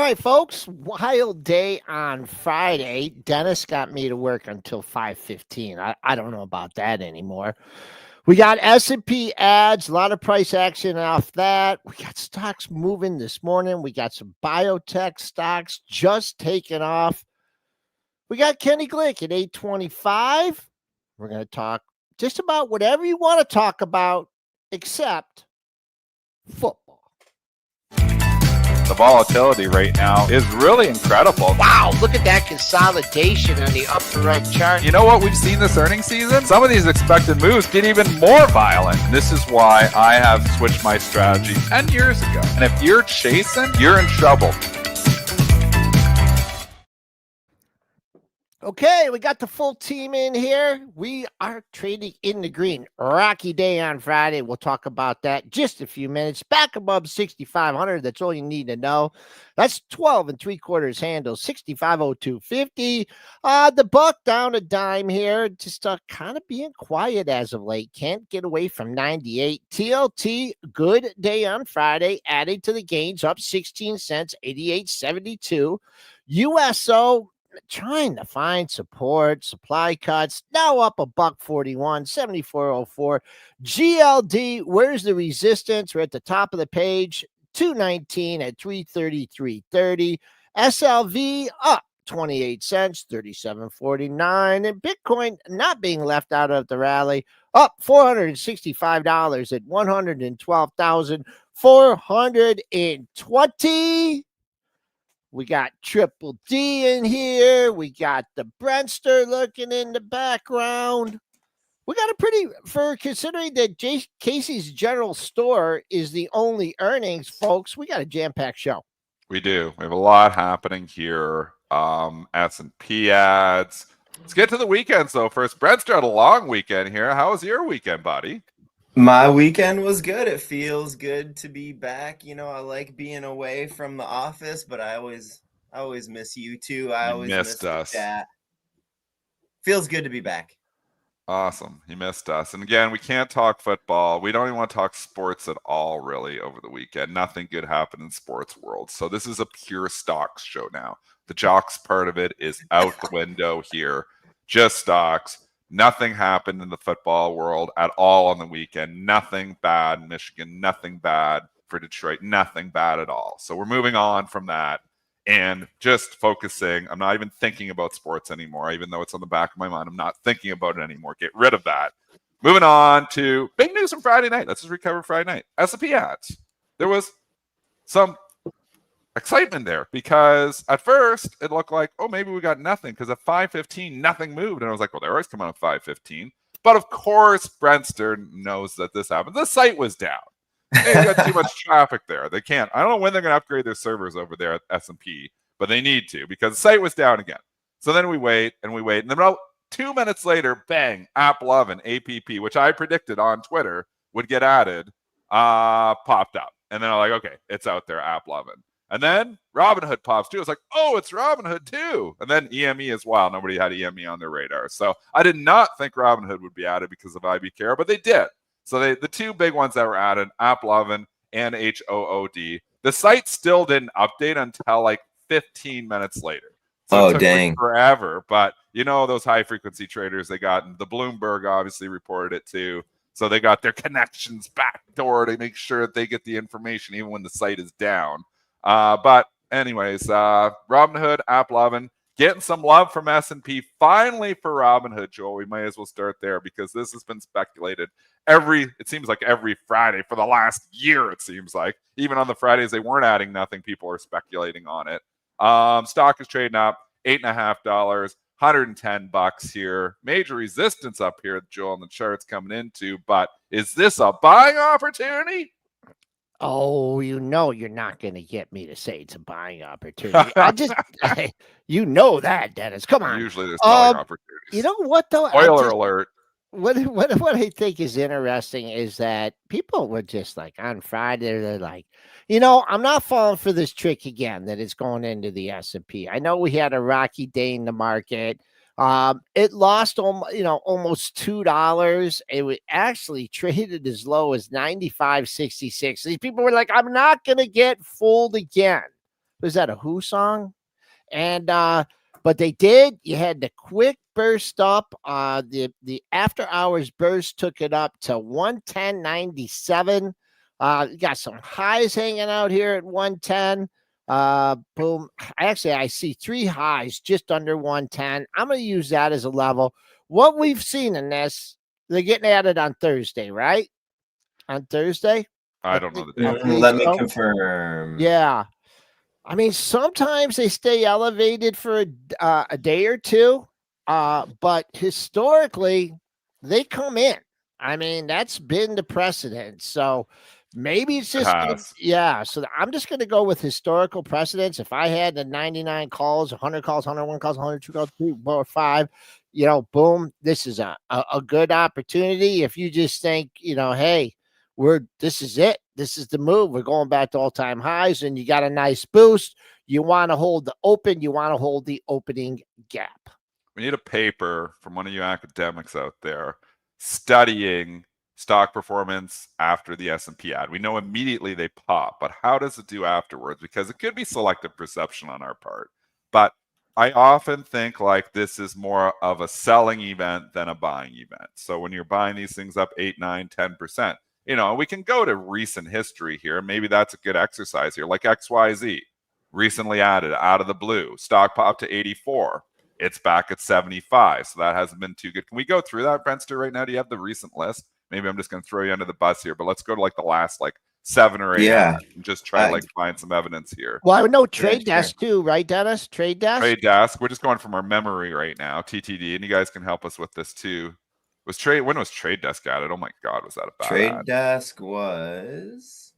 right, folks. Wild day on Friday. Dennis got me to work until 5:15. I don't know about that anymore. We got S&P ads, a lot of price action off that. We got stocks moving this morning. We got some biotech stocks just taking off. We got Kenny Glick at 825. We're going to talk just about whatever you want to talk about except football. The volatility right now is really incredible. Wow, look at that consolidation on the upper right chart. You know what we've seen this earnings season? Some of these expected moves get even more violent. This is why I have switched my strategy 10 years ago. And if you're chasing, you're in trouble. Okay, we got the full team in here. We are trading in the green. Rocky day on Friday. We'll talk about that in just a few minutes. Back above 6,500. That's all you need to know. That's 12 3/4 handle, 6502.50. The buck down a dime here. Just kind of being quiet as of late. Can't get away from 98. TLT, good day on Friday. Adding to the gains, up 16 cents, 88.72. USO, trying to find support, supply cuts, now up $1.41, 74.04. GLD, where's the resistance? We're at the top of the page, 219 at 333.30. SLV up 28 cents, 37.49. And Bitcoin not being left out of the rally, up $465 at 112,420. We got Triple D in here. We got the Brentster looking in the background. We got a pretty, for considering that Casey's General Store is the only earnings, folks, we got a jam-packed show. We do. We have a lot happening here. S&P ads. Let's get to the weekends, though. First, Brentster had a long weekend here. How was your weekend, buddy? My weekend was good. It feels good to be back. You know, I like being away from the office, but I always miss you too. I always miss us. Chat. Feels good to be back. Awesome. You missed us. And again, we can't talk football. We don't even want to talk sports at all, really, over the weekend. Nothing good happened in sports world. So this is a pure stocks show now. The jocks part of it is out the window here. Just stocks. Nothing happened in the football world at all on the weekend. Nothing bad in Michigan. Nothing bad for Detroit. Nothing bad at all. So we're moving on from that and just focusing. I'm not even thinking about sports anymore, even though it's on the back of my mind. I'm not thinking about it anymore. Get rid of that. Moving on to big news from Friday night. Let's just recover Friday night. S&P ads. There was some excitement there because at first it looked like, oh, maybe we got nothing because at 5:15 nothing moved, and I was like, well, they always come out at 5:15. But of course, Brentster knows that this happened. The site was down. They got too much traffic there. They can't. I don't know when they're going to upgrade their servers over there at S&P, but they need to because the site was down again. So then we wait, and then about 2 minutes later, bang, App 11 APP, which I predicted on Twitter would get added, popped up, and then I'm like, okay, it's out there, App 11. And then Robinhood pops too. It's like, oh, it's Robinhood too. And then EME as well. Nobody had EME on their radar. So I did not think Robinhood would be added because of IB Care, but they did. So the two big ones that were added, App 11 and HOOD. The site still didn't update until like 15 minutes later. So it took like forever. But you know, those high frequency traders, they got the Bloomberg obviously reported it too. So they got their connections backdoor to make sure that they get the information even when the site is down. But anyways, Robinhood, App 11, getting some love from S&P. Finally for Robinhood, Joel, we might as well start there because this has been speculated it seems like every Friday for the last year, it seems like. Even on the Fridays they weren't adding nothing, people are speculating on it. Stock is trading up $8.50, $110 here. Major resistance up here, Joel, and the chart's coming into. But is this a buying opportunity? Oh, you know you're not going to get me to say it's a buying opportunity. You know that, Dennis. Come on. Usually there's buying opportunities. You know what, though? Spoiler alert. What I think is interesting is that people were just like on Friday, they're like, you know, I'm not falling for this trick again that it's going into the S&P. I know we had a rocky day in the market. It lost almost $2. It was actually traded as low as 95.66. These people were like, I'm not going to get fooled again. was that a Who song? And but they did. You had the quick burst up. The after hours burst took it up to 110.97. You got some highs hanging out here at 110. Boom. Actually, I see 3 highs just under 110. I'm going to use that as a level. What we've seen in this, they're getting added on Thursday, right? On Thursday? I don't know the I date. believe Let me so. confirm. Yeah. I mean, sometimes they stay elevated for a day or two, but historically, they come in. I mean, that's been the precedent. So maybe it's just, yeah. So I'm just going to go with historical precedents. If I had the 99 calls, 100 calls, 101 calls, 102 calls, 3, 4, 5, boom, this is a good opportunity. If you just think, hey, this is it. This is the move. We're going back to all-time highs, and you got a nice boost. You want to hold the open. You want to hold the opening gap. We need a paper from one of you academics out there studying stock performance after the S&P ad. We know immediately they pop, but how does it do afterwards? Because it could be selective perception on our part. But I often think like this is more of a selling event than a buying event. So when you're buying these things up 8, 9, 10%, we can go to recent history here. Maybe that's a good exercise here, like XYZ, recently added out of the blue. Stock popped to 84. It's back at 75. So that hasn't been too good. Can we go through that, Brentster, right now? Do you have the recent list? Maybe I'm just going to throw you under the bus here, but let's go to like the last 7 or 8 and just try to find some evidence here. Well, I know Trade Desk too, right, Dennis? Trade Desk? Trade Desk. We're just going from our memory right now, TTD, and you guys can help us with this too. When was Trade Desk added? Oh my God, was that a bad Trade ad? Desk was.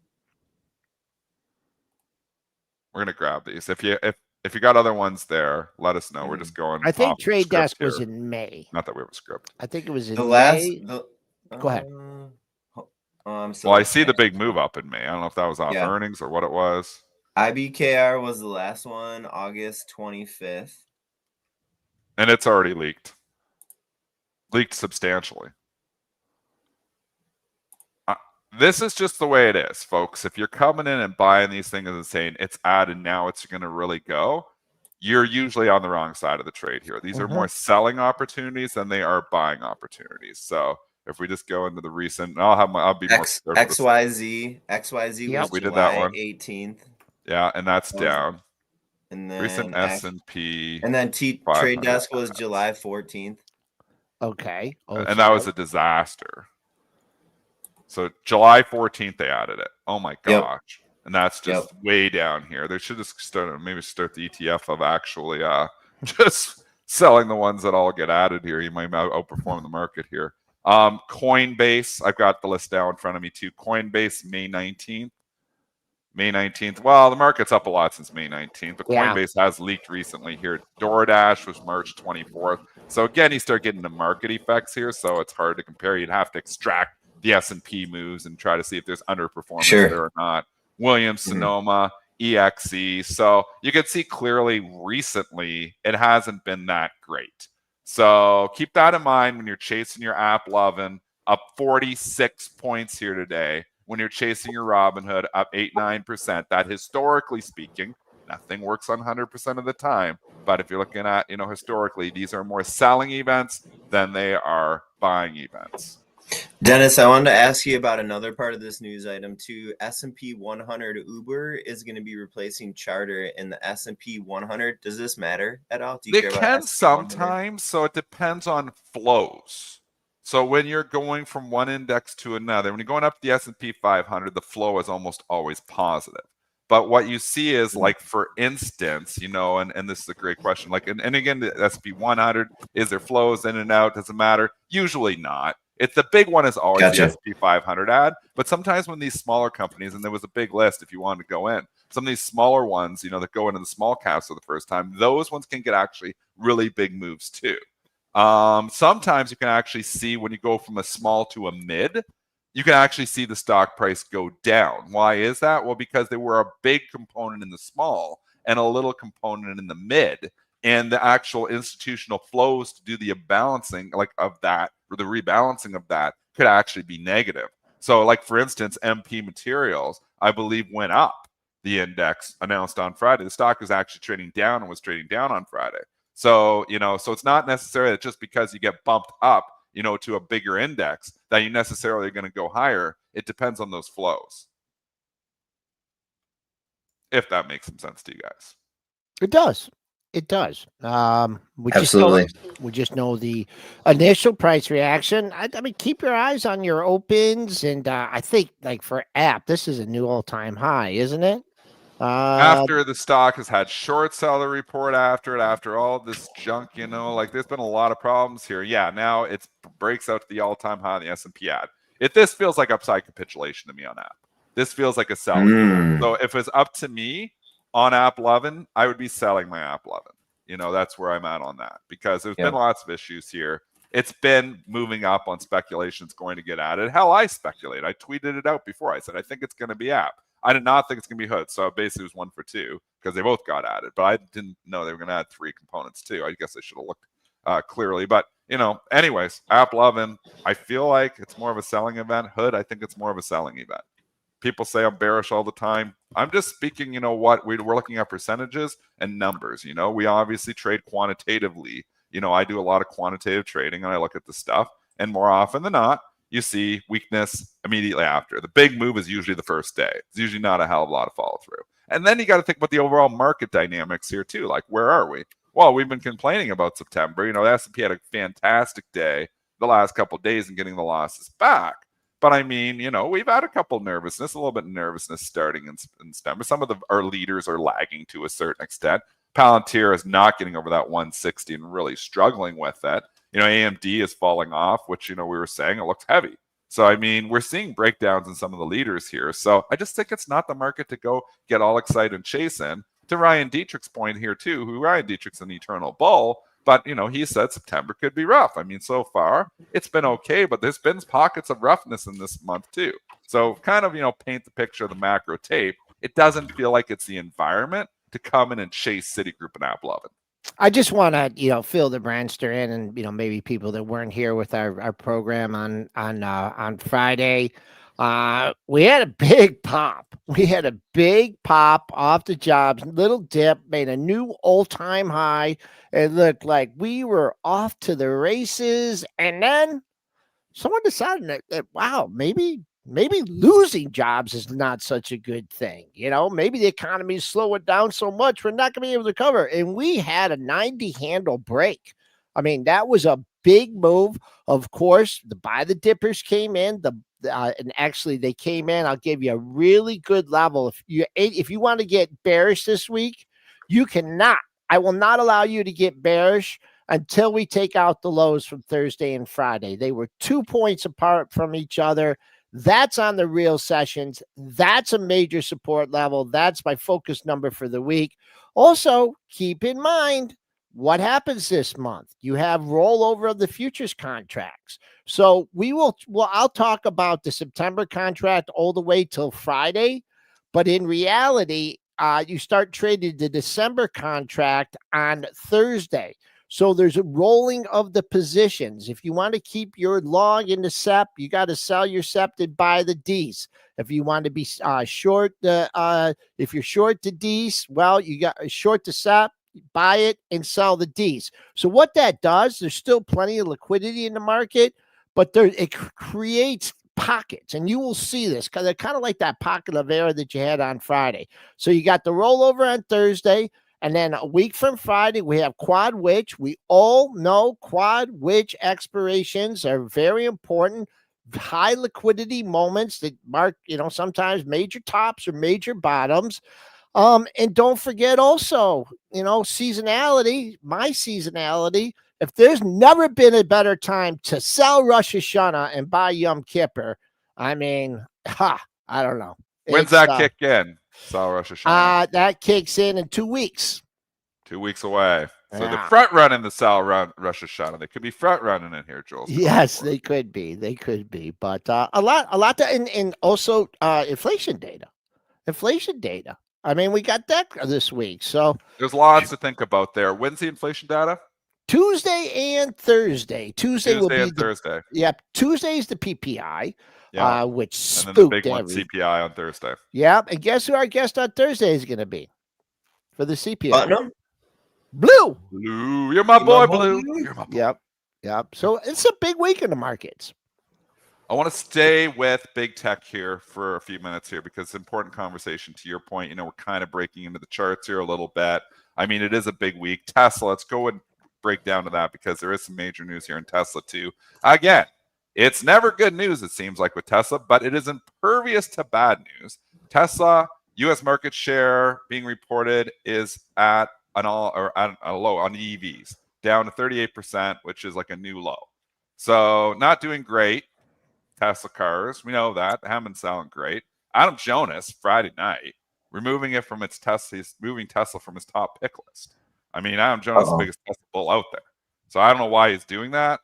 We're gonna grab these. If you got other ones there, let us know. We're just going. I think Trade Desk was in May. Not that we have a script. I think it was in the May. last. Go ahead. Well, I see the big move up in May. I don't know if that was off earnings or what it was. IBKR was the last one, August 25th. And it's already leaked. Leaked substantially. This is just the way it is, folks. If you're coming in and buying these things and saying it's added, now it's going to really go, you're usually on the wrong side of the trade here. These are more selling opportunities than they are buying opportunities. So if we just go into the recent, I'll be more XYZ. XYZ was we did July that one. 18th. Yeah, and that's down. And then recent S&P. And then Trade Desk was July 14th. Okay. And that was a disaster. So July 14th they added it. Oh my gosh. And that's just way down here. They should just start the ETF of actually just selling the ones that all get added here. You might outperform the market here. Coinbase, I've got the list down in front of me too. Coinbase, May 19th. May 19th. Well, the market's up a lot since May 19th, but Coinbase has leaked recently here. DoorDash was March 24th. So again, you start getting the market effects here, so it's hard to compare. You'd have to extract the S&P moves and try to see if there's underperformance there or not. Williams Sonoma, EXE. So you can see clearly recently it hasn't been that great. So keep that in mind when you're chasing your app loving, up 46 points here today. When you're chasing your Robinhood, up 8-9%. That historically speaking, nothing works on 100% of the time. But if you're looking at, historically, these are more selling events than they are buying events. Dennis, I wanted to ask you about another part of this news item too. S&P 100 Uber is going to be replacing Charter in the S&P 100. Does this matter at all? Do you care about can S&P sometimes, so it depends on flows. So when you're going from one index to another, when you're going up the S&P 500, the flow is almost always positive. But what you see is, like, for instance, and this is a great question. Like, and again, the S&P 100, is there flows in and out? Does it matter? Usually not. It's the big one is always the S&P 500 ad. But sometimes when these smaller companies, and there was a big list if you wanted to go in, some of these smaller ones, that go into the small caps for the first time, those ones can get actually really big moves too. Sometimes you can actually see when you go from a small to a mid, you can actually see the stock price go down. Why is that? Well, because they were a big component in the small and a little component in the mid, and the actual institutional flows to do the balancing of that, or the rebalancing of that, could actually be negative. So, like, for instance, MP Materials, I believe, went up. the index announced on Friday. The stock is actually trading down and was trading down on Friday. So, so it's not necessarily that just because you get bumped up, to a bigger index that you necessarily are going to go higher. It depends on those flows. If that makes some sense to you guys. It does. It does. Absolutely. We just know the initial price reaction. I mean, keep your eyes on your opens, and I think like for app, this is a new all-time high, isn't it? After the stock has had short seller report after all this junk, like there's been a lot of problems here. Yeah, now it breaks out to the all-time high in the S&P ad. This feels like upside capitulation to me on app. This feels like a sell. So if it's up to me on app 11, I would be selling my app 11. That's where I'm at on that, because there's been lots of issues here. It's been moving up on speculation it's going to get added. Hell, I speculate. I tweeted it out before. I said I think it's going to be app. I did not think it's going to be hood. So basically it was 1 for 2 because they both got added. But I didn't know they were going to add 3 components too. I guess I should have looked clearly. But, anyways, app 11, I feel like it's more of a selling event. Hood, I think it's more of a selling event. People say I'm bearish all the time. I'm just speaking, what we're looking at percentages and numbers. We obviously trade quantitatively. I do a lot of quantitative trading and I look at the stuff. And more often than not, you see weakness immediately after. The big move is usually the first day. It's usually not a hell of a lot of follow through. And then you got to think about the overall market dynamics here too. Like, where are we? Well, we've been complaining about September. The S&P had a fantastic day the last couple of days in getting the losses back. But I mean, we've had a couple nervousness, a little bit of nervousness starting in September. Some of our leaders are lagging to a certain extent. Palantir is not getting over that 160 and really struggling with that. AMD is falling off, which, we were saying it looks heavy. So, I mean, we're seeing breakdowns in some of the leaders here. So I just think it's not the market to go get all excited and chase in. To Ryan Dietrich's point here, too, Ryan Dietrich's an eternal bull. But, he said September could be rough. I mean, so far, it's been okay, but there's been pockets of roughness in this month, too. So kind of, paint the picture of the macro tape. It doesn't feel like it's the environment to come in and chase Citigroup and App 11. I just want to, fill the Brandster in, and maybe people that weren't here with our program on Friday. We had a big pop. We had a big pop off the jobs. Little dip, made a new all-time high. It looked like we were off to the races, and then someone decided that wow, maybe losing jobs is not such a good thing. Maybe the economy is slowing down so much we're not going to be able to cover. And we had a 90 handle break. I mean, that was a big move. Of course, the buy the dippers came in. And actually they came in. I'll give you a really good level. If you want to get bearish this week, you cannot. I will not allow you to get bearish until we take out the lows from Thursday and Friday. They were 2 points apart from each other. That's on the real sessions. That's a major support level. That's my focus number for the week. Also, keep in mind what happens this month. You have rollover of the futures contracts. So I'll talk about the September contract all the way till Friday. But in reality, you start trading the December contract on Thursday. So there's a rolling of the positions. If you want to keep your long in the SEP, you got to sell your SEP and buy the Ds. If you want to be short, if you're short the Ds, well, you got short the SEP, buy it and sell the Ds. So what that does, there's still plenty of liquidity in the market, but it creates pockets, and you will see this because they're kind of like that pocket of air that you had on Friday. So you got the rollover on Thursday. And then a week from Friday, we have quad witch. We all know quad witch expirations are very important, high liquidity moments that mark, sometimes major tops or major bottoms. And don't forget also, seasonality, my seasonality. If there's never been a better time to sell Rosh Hashanah and buy Yom Kippur, I mean, I don't know. When's that kick in? Sal Rosh Hashanah. That kicks in 2 weeks. 2 weeks away. So the front running the Sal Rosh Hashanah. They could be front running in here, Joel. Yes, they could be. But a lot to, and also inflation data. I mean, we got that this week. So there's lots to think about there. When's the inflation data? Tuesday and Thursday. Tuesday will be Thursday. Yep. Tuesday is the PPI. Yeah. which And then the spooked big one, every. CPI on Thursday. Yep. And guess who our guest on Thursday is going to be for the CPI? Putnam? Blue. Blue, you're my boy, Blue. You're my boy. Yep. Yep. So it's a big week in the markets. I want to stay with big tech here for a few minutes here because it's an important conversation. To your point, we're kind of breaking into the charts here a little bit. I mean, it is a big week. Tesla, let's go and break down to that because there is some major news here in Tesla too. Again, it's never good news, it seems like, with Tesla, but it is impervious to bad news. Tesla, U.S. market share being reported is at a low on EVs, down to 38%, which is like a new low. So not doing great. Tesla cars, we know that. They haven't been selling great. Adam Jonas, Friday night, removing it from its Tesla, he's moving Tesla from his top pick list. I mean, Adam Jonas is the biggest Tesla bull out there. So I don't know why he's doing that.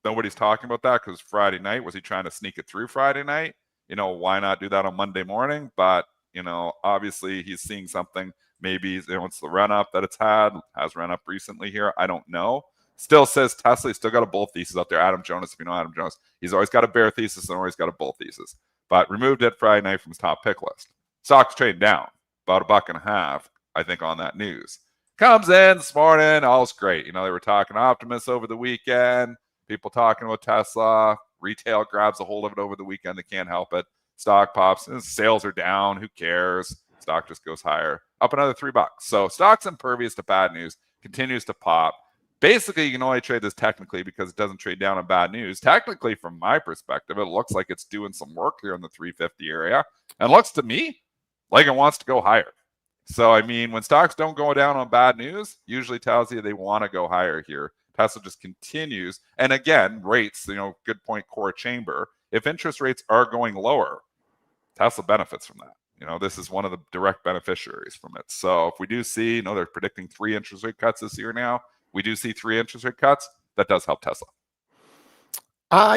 Nobody's talking about that because Friday night, was he trying to sneak it through Friday night? Why not do that on Monday morning? But, obviously he's seeing something. Maybe, it's the run up that it's has run up recently here. I don't know. Still says Tesla. He's still got a bull thesis out there. Adam Jonas, if you know Adam Jonas, he's always got a bear thesis and always got a bull thesis. But removed it Friday night from his top pick list. Stock's trading down about $1.50, I think, on that news. Comes in this morning, all's great. They were talking Optimus over the weekend. People talking about Tesla. Retail grabs a hold of it over the weekend. They can't help it. Stock pops. Sales are down. Who cares? Stock just goes higher. Up another $3. So stock's impervious to bad news. Continues to pop. Basically, you can only trade this technically because it doesn't trade down on bad news. Technically, from my perspective, it looks like it's doing some work here in the 350 area. And looks to me like it wants to go higher. So, I mean, when stocks don't go down on bad news, usually tells you they want to go higher here. Tesla just continues. And again, rates, good point, core chamber. If interest rates are going lower, Tesla benefits from that. This is one of the direct beneficiaries from it. So if we do see, they're predicting 3 interest rate cuts this year now. We do see 3 interest rate cuts. That does help Tesla.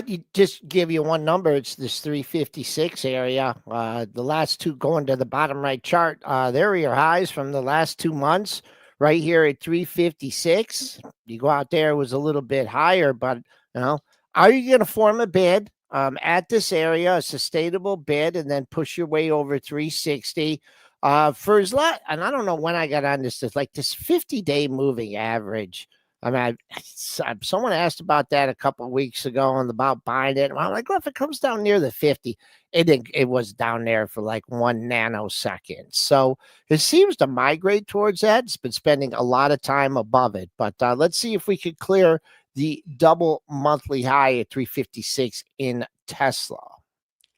You just give you one number. It's this 356 area. The last two going to the bottom right chart. There are your highs from the last 2 months. Right here at 356. You go out there, it was a little bit higher, but are you going to form a bid at this area, a sustainable bid, and then push your way over 360? For as lot, and I don't know when I got on this, it's like this 50-day moving average. I mean, someone asked about that a couple of weeks ago and about buying it. And I'm like, well, if it comes down near the 50, it was down there for like 1 nanosecond. So it seems to migrate towards that. It's been spending a lot of time above it. But let's see if we could clear the double monthly high at 356 in Tesla.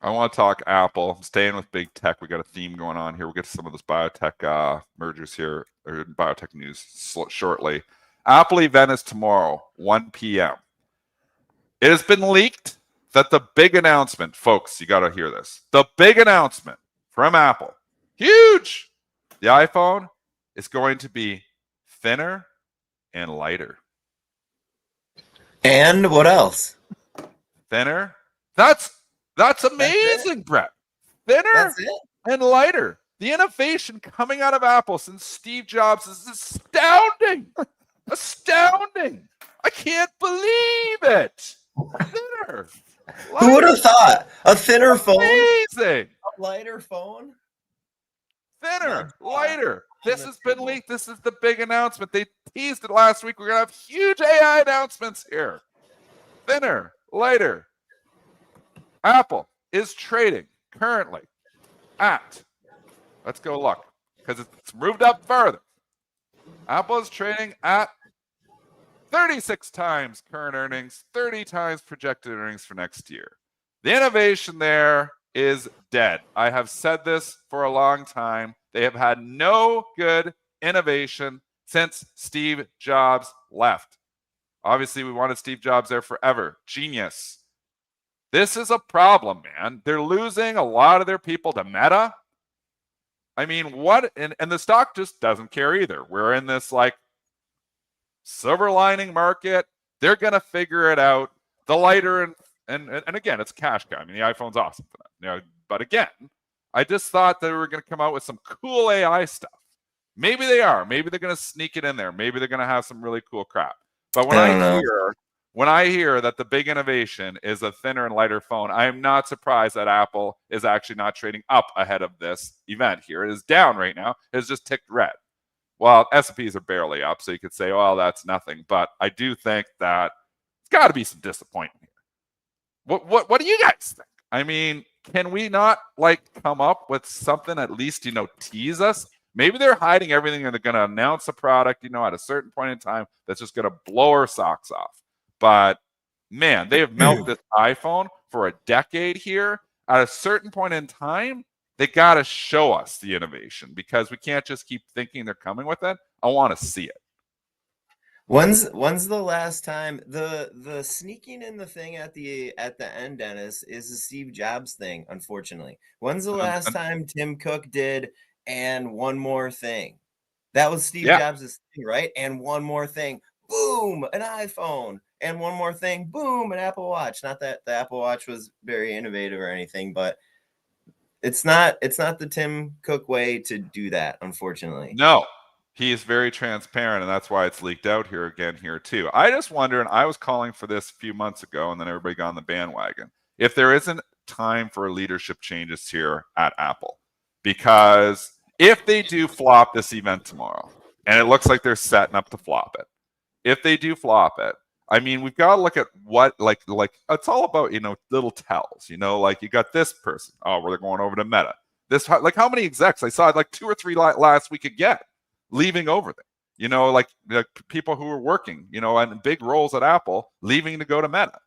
I want to talk Apple. I'm staying with big tech. We got a theme going on here. We'll get to some of those biotech mergers here, or biotech news shortly. Apple event is tomorrow, 1 p.m. It has been leaked that the big announcement, folks, you got to hear this. The big announcement from Apple, huge. The iPhone is going to be thinner and lighter. And what else? Thinner. That's amazing, Brett. Thinner and lighter. The innovation coming out of Apple since Steve Jobs is astounding. Astounding. I can't believe it. Thinner. Lighter. Who would have thought? A thinner phone? Amazing. A lighter phone? Thinner, lighter. This has been leaked. This is the big announcement. They teased it last week. We're going to have huge AI announcements here. Thinner, lighter. Apple is trading currently at, let's go look, because it's moved up further. Apple is trading at 36 times current earnings, 30 times projected earnings for next year. The innovation there is dead. I have said this for a long time. They have had no good innovation since Steve Jobs left. Obviously, we wanted Steve Jobs there forever. Genius. This is a problem, man. They're losing a lot of their people to Meta. I mean, what? And the stock just doesn't care either. We're in this like silver lining market. They're going to figure it out. The lighter and again, it's a cash cow. I mean, the iPhone's awesome for that. But again, I just thought they were going to come out with some cool AI stuff. Maybe they are. Maybe they're going to sneak it in there. Maybe they're going to have some really cool crap. But when I hear When I hear that the big innovation is a thinner and lighter phone, I am not surprised that Apple is actually not trading up ahead of this event here. It is down right now. It has just ticked red. Well, S&Ps are barely up, so you could say, well, that's nothing. But I do think that it's got to be some disappointment here. What do you guys think? I mean, can we not like come up with something, at least, tease us? Maybe they're hiding everything and they're going to announce a product, at a certain point in time that's just going to blow our socks off. But man, they have milked this iPhone for a decade here. At a certain point in time, they got to show us the innovation, because we can't just keep thinking they're coming with it. I want to see it. When's the last time the sneaking in the thing at the end, Dennis, is a Steve Jobs thing, unfortunately. When's the last time Tim Cook did and one more thing? That was Steve Jobs' thing, right? And one more thing, boom, an iPhone. And one more thing, boom, an Apple Watch. Not that the Apple Watch was very innovative or anything, but it's not the Tim Cook way to do that, unfortunately. No, he is very transparent, and that's why it's leaked out here too. I just wonder, and I was calling for this a few months ago, and then everybody got on the bandwagon, if there isn't time for leadership changes here at Apple. Because if they do flop this event tomorrow, and it looks like they're setting up to flop it, if they do flop it, I mean, we've got to look at what, like it's all about, little tells, like you got this person. Oh, they're going over to Meta. This, like, how many execs I saw, like 2 or 3 last week again, leaving over there, like people who were working, in big roles at Apple, leaving to go to Meta.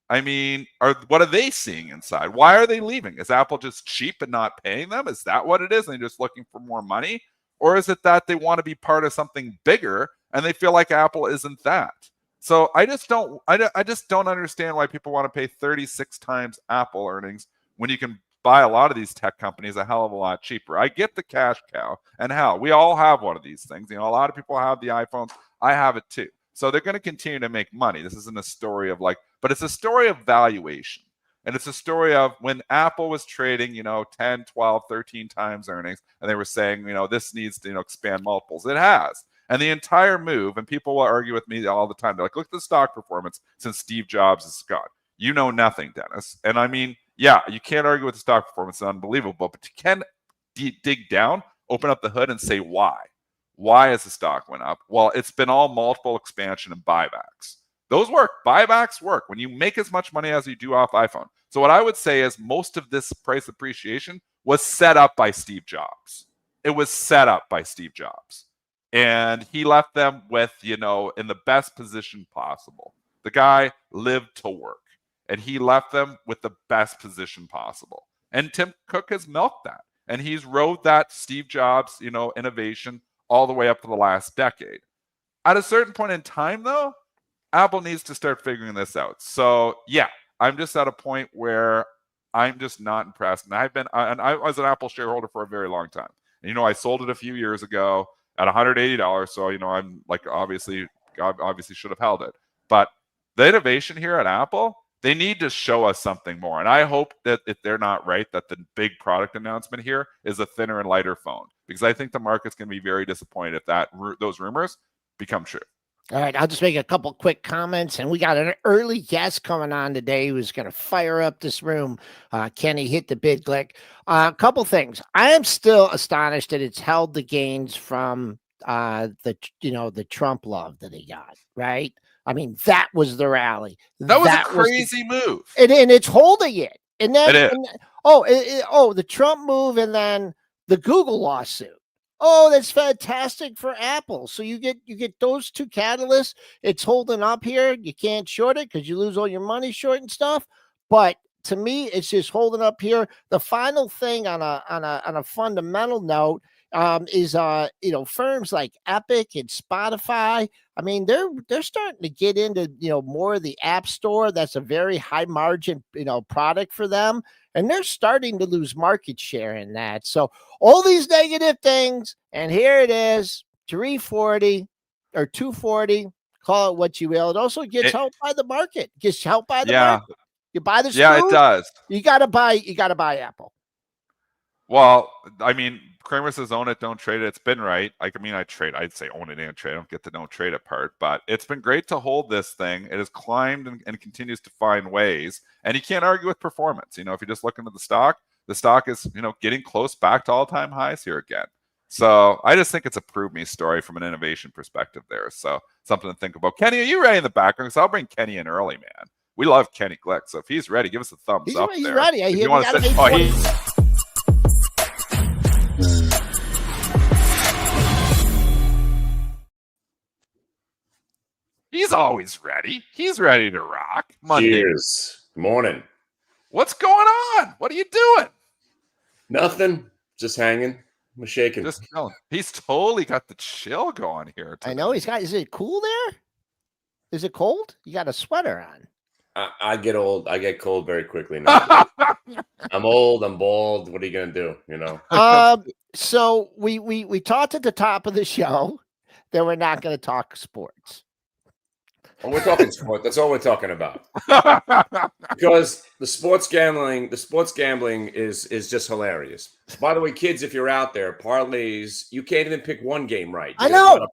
I mean, what are they seeing inside? Why are they leaving? Is Apple just cheap and not paying them? Is that what it is? And they're just looking for more money? Or is it that they want to be part of something bigger and they feel like Apple isn't that? So I just don't understand why people want to pay 36 times Apple earnings when you can buy a lot of these tech companies a hell of a lot cheaper. I get the cash cow, and hell, we all have one of these things. A lot of people have the iPhones. I have it too. So they're going to continue to make money. This isn't a story of but it's a story of valuation. And it's a story of when Apple was trading, 10, 12, 13 times earnings, and they were saying, this needs to, expand multiples. It has. And the entire move, and people will argue with me all the time. They're like, look at the stock performance since Steve Jobs is gone. You know nothing, Dennis. And I mean, yeah, you can't argue with the stock performance. It's unbelievable. But you can dig down, open up the hood, and say why. Why has the stock went up? Well, it's been all multiple expansion and buybacks. Those work. Buybacks work when you make as much money as you do off iPhone. So what I would say is most of this price appreciation was set up by Steve Jobs. It was set up by Steve Jobs. And he left them with, in the best position possible. The guy lived to work. And he left them with the best position possible. And Tim Cook has milked that. And he's rode that Steve Jobs, innovation all the way up to the last decade. At a certain point in time, though, Apple needs to start figuring this out. So, yeah, I'm just at a point where I'm just not impressed. And I was an Apple shareholder for a very long time. And, I sold it a few years ago at $180. So, I'm like, obviously should have held it. But the innovation here at Apple, they need to show us something more. And I hope that if they're not right, that the big product announcement here is a thinner and lighter phone, because I think the market's going to be very disappointed if those rumors become true. All right, I'll just make a couple quick comments, and we got an early guest coming on today who's going to fire up this room. Kenny, hit the bid, Glick. A couple things. I am still astonished that it's held the gains from the Trump love that he got, right? I mean, that was the rally. That was a crazy move. And it's holding it. And then, it is. The Trump move and then the Google lawsuit. Oh, that's fantastic for Apple. So you get those two catalysts. It's holding up here. You can't short it because you lose all your money shorting stuff. But to me, it's just holding up here. The final thing on a fundamental note is firms like Epic and Spotify. I mean, they're starting to get into more of the App Store. That's a very high margin product for them, and they're starting to lose market share in that. So all these negative things, and here it is, 340 or 240. Call it what you will. It also gets helped by the market. Gets helped by the market. You buy the screw, it does. You gotta buy Apple. Well, I mean, Kramer says own it, don't trade it. It's been right. I mean, I'd say own it and trade. I don't get the don't trade it part, but it's been great to hold this thing. It has climbed and continues to find ways, and you can't argue with performance. If you just look into the stock is, getting close back to all-time highs here again. So I just think it's a prove me story from an innovation perspective there. So something to think about. Kenny, are you ready in the background? Because I'll bring Kenny in early, man. We love Kenny Glick. So if he's ready, give us a thumbs up. He's there. ready. I If hear you want to sit, he's always ready. He's ready to rock. Monday. Cheers. Good morning. What's going on? What are you doing? Nothing. Just hanging. I'm shaking. Just chilling. He's totally got the chill going here today. I know he's got. Is it cool there? Is it cold? You got a sweater on. I get old. I get cold very quickly now. I'm old. I'm bald. What are you gonna do? So we talked at the top of the show that we're not going to talk sports. Well, we're talking sport. That's all we're talking about. Because the sports gambling is just hilarious. By the way, kids, if you're out there, parlays, you can't even pick one game right. I know.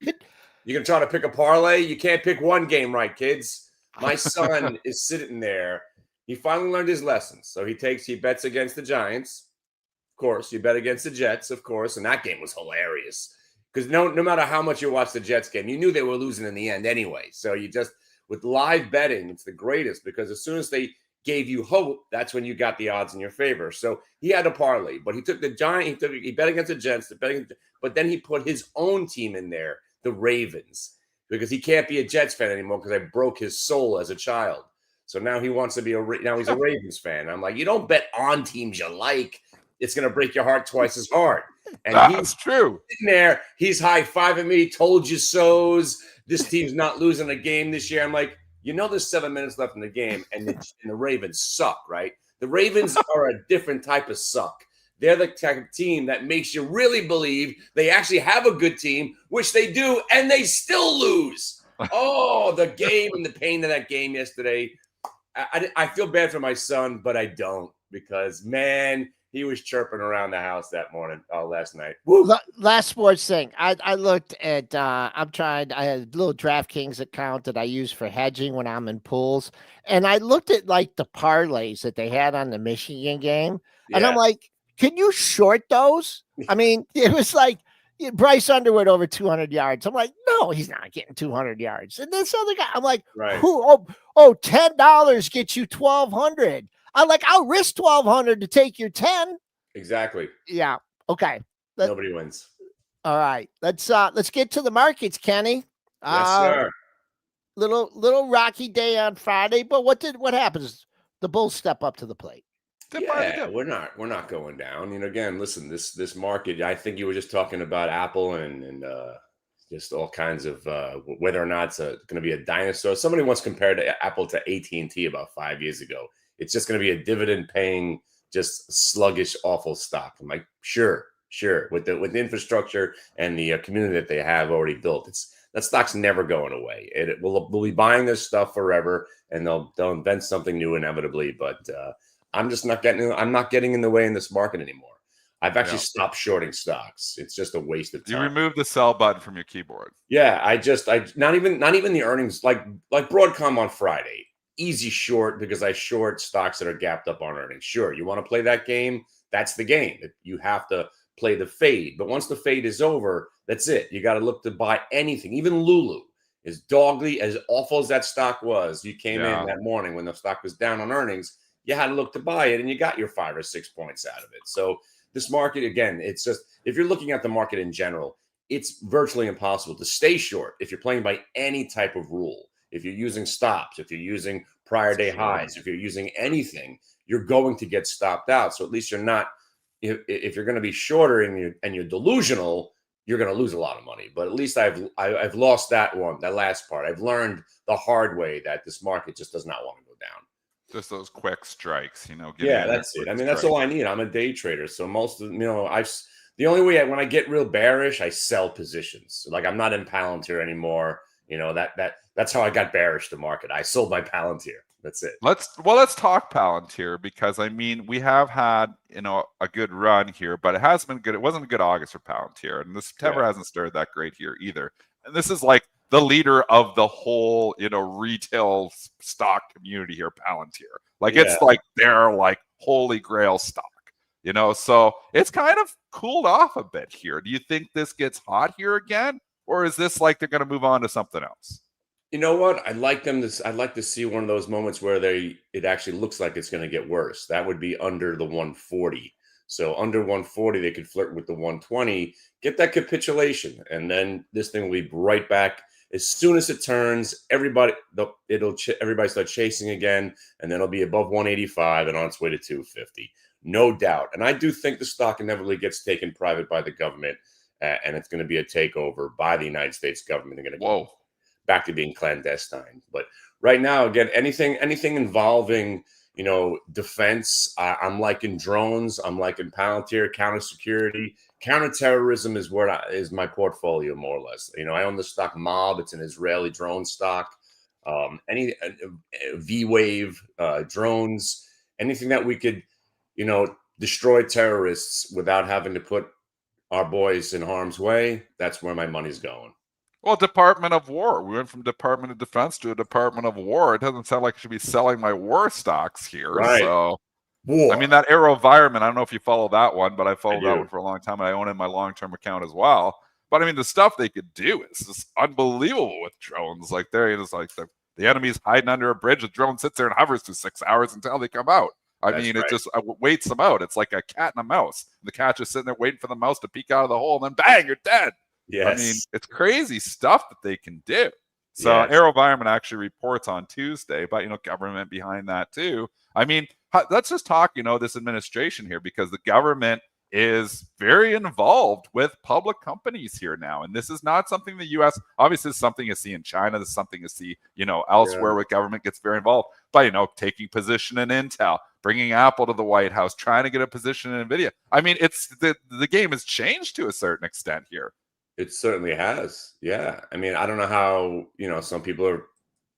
You're gonna try to pick a parlay. You can't pick one game right, kids. My son is sitting there. He finally learned his lessons. So he bets against the Giants. Of course, you bet against the Jets, of course. And that game was hilarious. Because no matter how much you watch the Jets game, you knew they were losing in the end anyway. So with live betting, it's the greatest, because as soon as they gave you hope, that's when you got the odds in your favor. So he had a parlay, but he took the Giants, he bet against the Jets, but then he put his own team in there, the Ravens, because he can't be a Jets fan anymore because I broke his soul as a child. So now he wants to be now he's a Ravens fan. I'm like, you don't bet on teams you like. It's going to break your heart twice as hard. And that's true. Sitting there, he's high-fiving me, told you so's. This team's not losing a game this year. I'm like, there's 7 minutes left in the game, and the Ravens suck, right? The Ravens are a different type of suck. They're the type of team that makes you really believe they actually have a good team, which they do, and they still lose. Oh, the game and the pain of that game yesterday. I feel bad for my son, but I don't, because, man, he was chirping around the house last night. Woo. Last sports thing. I looked at, I had a little DraftKings account that I use for hedging when I'm in pools. And I looked at like the parlays that they had on the Michigan game. Yeah. And I'm like, can you short those? I mean, it was like Bryce Underwood over 200 yards. I'm like, no, he's not getting 200 yards. And this other guy, I'm like, right. $10 gets you 1,200. I'll risk 1,200 to take your 10. Exactly. Yeah. Okay. Nobody wins. All right. Let's get to the markets, Kenny. Yes, sir. Little rocky day on Friday, but what happens? The Bulls step up to the plate. Yeah, we're not going down. Again, listen, this market, I think you were just talking about Apple and just all kinds of whether or not it's going to be a dinosaur. Somebody once compared Apple to AT&T about 5 years ago. It's just going to be a dividend-paying, just sluggish, awful stock. I'm like, sure. With the infrastructure and the community that they have already built, that stock's never going away. We'll be buying this stuff forever, and they'll invent something new inevitably. But I'm just not getting in the way in this market anymore. I've actually stopped shorting stocks. It's just a waste of time. You removed the sell button from your keyboard. Yeah, I not even the earnings, like Broadcom on Friday. Easy short, because I short stocks that are gapped up on earnings. Sure, you want to play that game? That's the game. You have to play the fade. But once the fade is over, that's it. You got to look to buy anything. Even Lulu, as dogly, as awful as that stock was, you came in that morning when the stock was down on earnings, you had to look to buy it, and you got your 5 or 6 points out of it. So this market, again, it's just, if you're looking at the market in general, it's virtually impossible to stay short if you're playing by any type of rule. If you're using stops, if you're using prior day highs, if you're using anything, you're going to get stopped out. So at least you're not, if you're going to be shorter and you're delusional, you're going to lose a lot of money. But at least I've lost that last part. I've learned the hard way that this market just does not want to go down. Just those quick strikes, Yeah, that's it. I mean, that's all I need. I'm a day trader. So most of, the only way when I get real bearish, I sell positions. Like, I'm not in Palantir anymore. That's how I got bearish to market. I sold my Palantir. That's it. Let's talk Palantir, because I mean we have had a good run here, but it hasn't been good. It wasn't a good August for Palantir, and the September hasn't started that great here either. And this is like the leader of the whole retail stock community here, Palantir. Like it's like their like holy grail stock. So it's kind of cooled off a bit here. Do you think this gets hot here again, or is this like they're going to move on to something else? You know what? I'd like to see one of those moments where it actually looks like it's going to get worse. That would be under the 140. So under 140, they could flirt with the 120, get that capitulation, and then this thing will be right back. As soon as it turns, everybody start chasing again, and then it'll be above 185 and on its way to 250. No doubt. And I do think the stock inevitably gets taken private by the government, and it's going to be a takeover by the United States government. They're going to go back to being clandestine. But right now, again, anything involving defense, I'm liking drones, I'm liking Palantir, counter-security, counterterrorism is my portfolio more or less. I own the stock Mob. It's an Israeli drone stock. Any V-Wave drones, anything that we could destroy terrorists without having to put our boys in harm's way, that's where my money's going. Well, Department of War. We went from Department of Defense to a Department of War. It doesn't sound like I should be selling my war stocks here. Right. So, war. I mean, that AeroVironment, I don't know if you follow that one, but I followed that one for a long time, and I own it in my long-term account as well. But I mean, the stuff they could do is just unbelievable with drones. Like there it is, like the enemy's hiding under a bridge. The drone sits there and hovers for 6 hours until they come out. It just waits them out. It's like a cat and a mouse. The cat just sitting there waiting for the mouse to peek out of the hole, and then bang, you're dead. Yes. I mean, it's crazy stuff that they can do. So AeroVironment actually reports on Tuesday, but government behind that too. I mean, let's just talk, this administration here, because the government is very involved with public companies here now. And this is not something the U.S. obviously is something you see in China. This is something you see, elsewhere where government gets very involved by, taking position in Intel, bringing Apple to the White House, trying to get a position in NVIDIA. I mean, it's the game has changed to a certain extent here. It certainly has. Yeah. I mean, I don't know how, some people are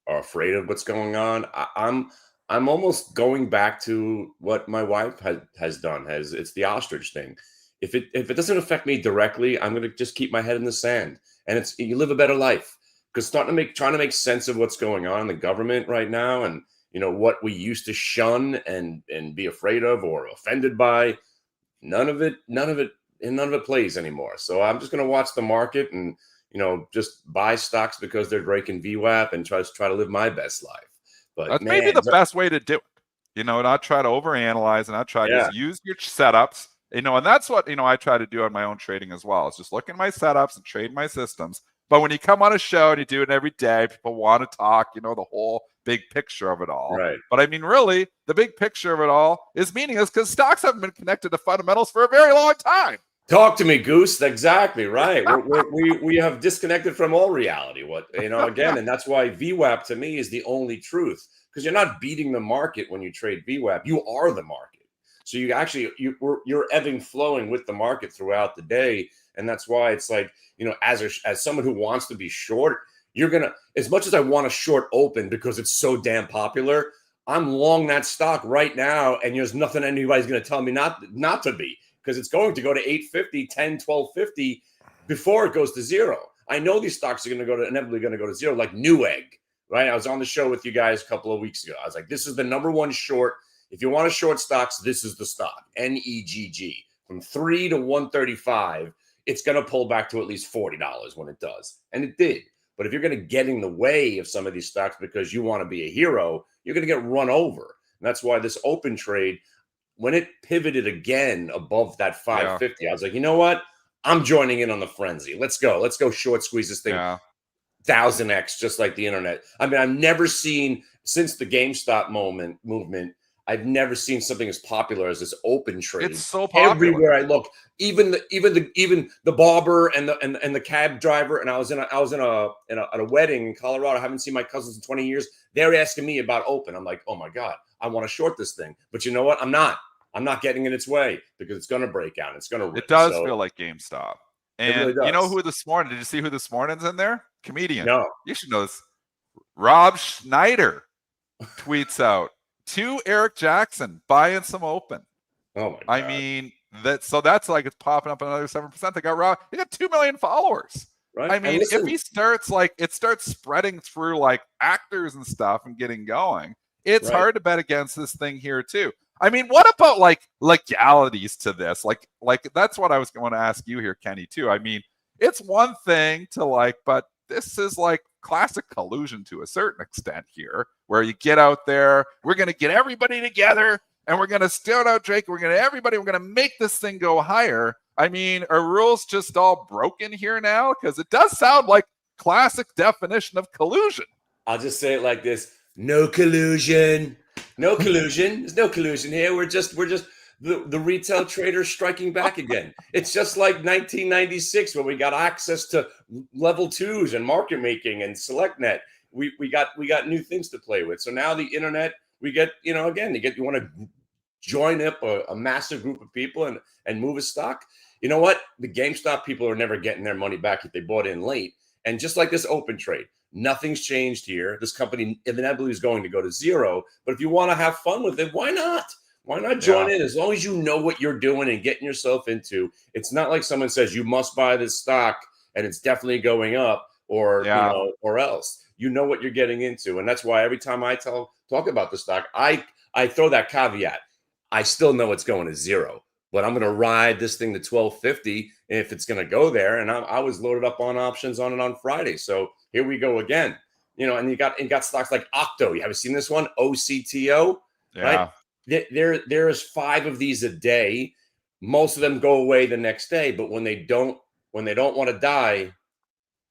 afraid of what's going on. I'm almost going back to what my wife has done. It's the ostrich thing. If it doesn't affect me directly, I'm going to just keep my head in the sand, and you live a better life, because trying to make sense of what's going on in the government right now, and what we used to shun and be afraid of or offended by, none of it plays anymore. So I'm just going to watch the market and, just buy stocks because they're breaking VWAP and try to live my best life. But that's maybe the best way to do it. Not try to overanalyze and not try to just use your setups. And that's what, I try to do on my own trading as well. Is just look at my setups and trade my systems. But when you come on a show and you do it every day, people want to talk, the whole big picture of it all. Right. But I mean, really, the big picture of it all is meaningless because stocks haven't been connected to fundamentals for a very long time. Talk to me, Goose. Exactly right. We have disconnected from all reality. Again, and that's why VWAP to me is the only truth, because you're not beating the market when you trade VWAP. You are the market. So you're ebbing, flowing with the market throughout the day, and that's why it's like, as someone who wants to be short, you're gonna, as much as I want to short open because it's so damn popular, I'm long that stock right now, and there's nothing anybody's going to tell me not to be. Because it's going to go to 850, 10, 1250 before it goes to zero. I know these stocks are inevitably going to go to zero, like Newegg, right? I was on the show with you guys a couple of weeks ago. I was like, this is the number one short. If you want to short stocks, this is the stock, NEGG. From 3 to 135, it's going to pull back to at least $40 when it does. And it did. But if you're going to get in the way of some of these stocks because you want to be a hero, you're going to get run over. And that's why this open trade, when it pivoted again above that 550, I was like, you know what? I'm joining in on the frenzy. Let's go short squeeze this thing 1000x, just like the internet. I mean, I've never seen, since the GameStop movement, I've never seen something as popular as this open trade. It's so popular everywhere I look. Even the barber and the cab driver. And I was at a wedding in Colorado. I haven't seen my cousins in 20 years. They're asking me about open. I'm like, oh my God, I want to short this thing. But you know what? I'm not getting in its way because it's going to break out. It's going to rip. It does feel like GameStop. And really does. You know who this morning? Did you see who this morning's in there? Comedian. No. You should know this. Rob Schneider. tweets out to Eric Jackson buying some open. Oh my God. I mean, that's like it's popping up another 7%. They got Rob. He got 2 million followers. Right. I mean, if he starts it starts spreading through like actors and stuff and getting going, it's hard to bet against this thing here too. I mean, what about like legalities to this? Like that's what I was going to ask you here, Kenny, too. I mean, it's one thing to but this is like classic collusion to a certain extent here, where you get out there, we're going to get everybody together and we're going to start out Drake. We're going to make this thing go higher. I mean, are rules just all broken here now? Because it does sound like classic definition of collusion. I'll just say it like this. No collusion. No collusion. There's no collusion here. We're just the retail traders striking back again. It's just like 1996 when we got access to level 2s and market making and SelectNet. We got new things to play with. So now the internet, we get, again, you want to join up a massive group of people and move a stock. You know what? The GameStop people are never getting their money back if they bought in late. And just like this open trade, nothing's changed here. This company inevitably is going to go to zero. But if you want to have fun with it, why not? Why not join in? As long as you know what you're doing and getting yourself into. It's not like someone says you must buy this stock and it's definitely going up or or else. You know what you're getting into. And that's why every time I talk about the stock, I throw that caveat. I still know it's going to zero, but I'm going to ride this thing to 1250 if it's going to go there. And I was loaded up on options on it on Friday. So here we go again. And you got stocks like Octo. You haven't seen this one? OCTO, right? There's 5 of these a day. Most of them go away the next day, but when they don't want to die,